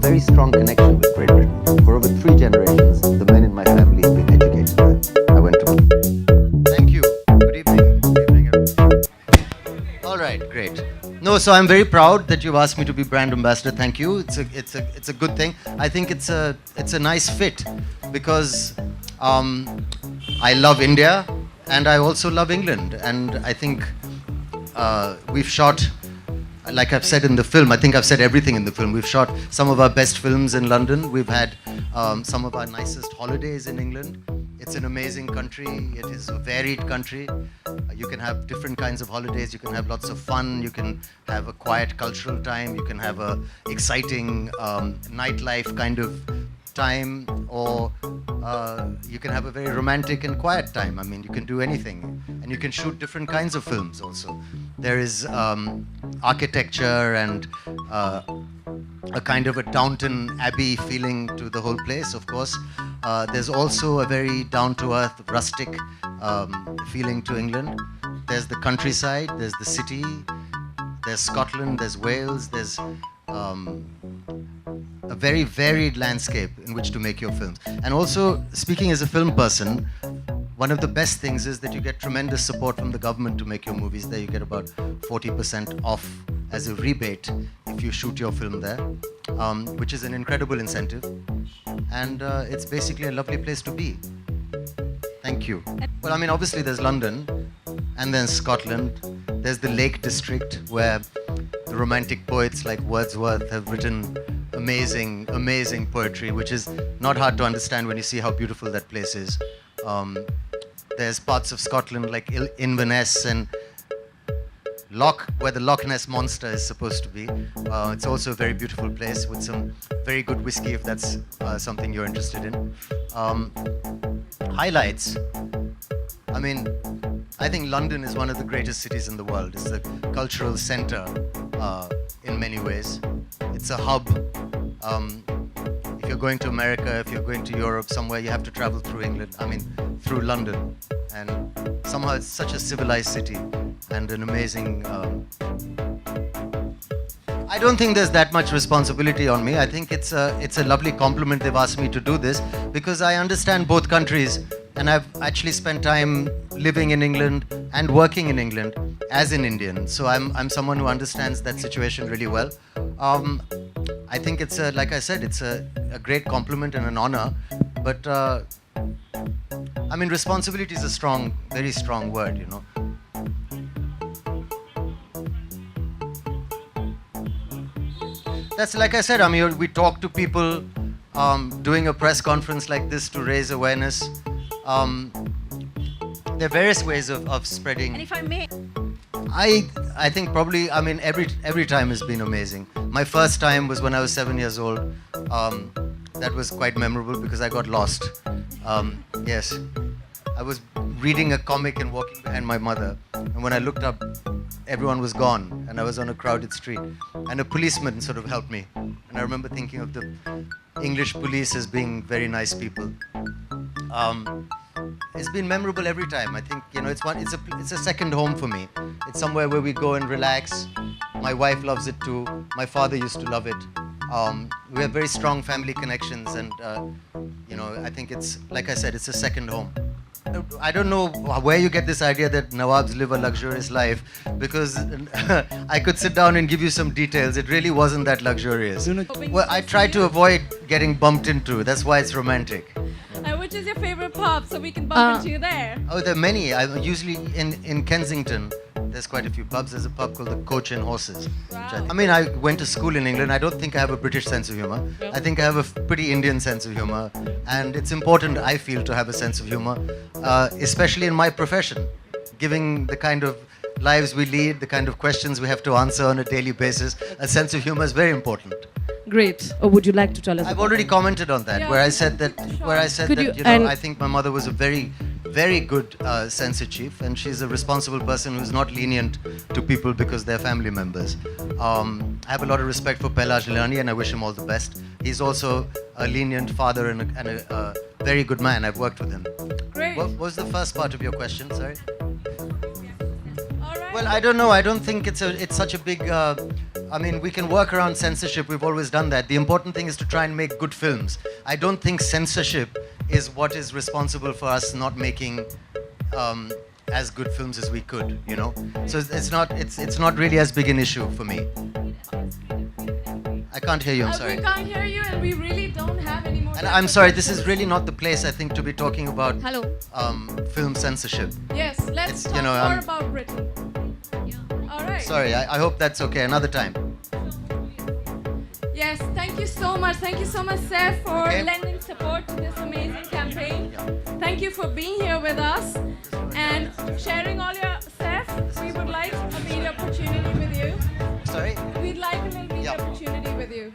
very strong connection with Great Britain. For over 3 generations, the men in my family have been educated there. I went to... Thank you. Good evening. Good evening, everyone. All right, great. No, so I'm very proud that you've asked me to be brand ambassador. Thank you. It's a good thing. I think it's a nice fit because I love India and I also love England. And I think we've shot, like I've said in the film, I think I've said everything in the film. We've shot some of our best films in London. We've had some of our nicest holidays in England. It's an amazing country. It is a varied country. You can have different kinds of holidays. You can have lots of fun. You can have a quiet cultural time. You can have a exciting nightlife kind of time, or you can have a very romantic and quiet time. I mean, you can do anything. And you can shoot different kinds of films also. There is architecture and a kind of a Downton Abbey feeling to the whole place, of course. There's also a very down-to-earth, rustic feeling to England. There's the countryside, there's the city, there's Scotland, there's Wales, there's a very varied landscape in which to make your films. And also, speaking as a film person, one of the best things is that you get tremendous support from the government to make your movies there. You get about 40% off as a rebate if you shoot your film there, which is an incredible incentive. And it's basically a lovely place to be. Thank you. Well, I mean, obviously there's London, and then Scotland. There's the Lake District, where the romantic poets like Wordsworth have written amazing, amazing poetry, which is not hard to understand when you see how beautiful that place is. There's parts of Scotland like Inverness and where the Loch Ness Monster is supposed to be. It's also a very beautiful place with some very good whiskey, if that's something you're interested in. Highlights. I mean, I think London is one of the greatest cities in the world. It's the cultural center in many ways. It's a hub. If you're going to America, if you're going to Europe, somewhere, you have to travel through England. I mean, through London. And somehow it's such a civilized city and an amazing... I don't think there's that much responsibility on me. I think it's a lovely compliment they've asked me to do this because I understand both countries and I've actually spent time living in England and working in England as an Indian. So I'm someone who understands that situation really well. I think it's like I said, it's a great compliment and an honor. But I mean, responsibility is a strong, very strong word, you know. That's like I said, I mean, we talk to people doing a press conference like this to raise awareness. There are various ways of spreading. And if I may... I think probably, I mean, every time has been amazing. My first time was when I was 7 years old. That was quite memorable because I got lost. Yes. I was reading a comic and walking behind my mother. And when I looked up, everyone was gone. And I was on a crowded street. And a policeman sort of helped me. And I remember thinking of the English police as being very nice people. It's been memorable every time. I think, you know, it's a second home for me. It's somewhere where we go and relax. My wife loves it too. My father used to love it. We have very strong family connections and, you know, I think it's, like I said, it's a second home. I don't know where you get this idea that Nawabs live a luxurious life because I could sit down and give you some details. It really wasn't that luxurious. Well, I try to avoid getting bumped into. That's why it's romantic. Which is your favorite pub so we can bump into you there? Oh, there are many. Usually in Kensington, there's quite a few pubs. There's a pub called the Coach and Horses. Wow. I mean, I went to school in England. I don't think I have a British sense of humor. Yep. I think I have a pretty Indian sense of humor. And it's important, I feel, to have a sense of humor, especially in my profession. Given the kind of lives we lead, the kind of questions we have to answer on a daily basis, a sense of humor is very important. Great. Or would you like to tell us? I've already commented on that, Yeah, where I said that, you- I think my mother was a very, very good censor chief, and she's a responsible person who's not lenient to people because they're family members. I have a lot of respect for Pela Jilani, and I wish him all the best. He's also a lenient father and a very good man. I've worked with him. Great. What was the first part of your question? Sorry. All right. Well, I don't know. I don't think it's such a big. I mean, we can work around censorship. We've always done that. The important thing is to try and make good films. I don't think censorship is what is responsible for us not making as good films as we could. You know, so it's not really as big an issue for me. I can't hear you. I'm sorry. We can't hear you, and we really don't have any more. And I'm sorry. This is really not the place, I think, to be talking about Hello. film censorship. Yes, let's It's, talk you know, more about Britain. All right. Sorry. I hope that's okay. Another time. Yes, thank you so much. Thank you so much, Saif, for Okay. lending support to this amazing campaign. Thank you for being here with us and sharing all your Saif. We would like a media opportunity with you. Sorry. We'd like a little media Yeah. opportunity with you.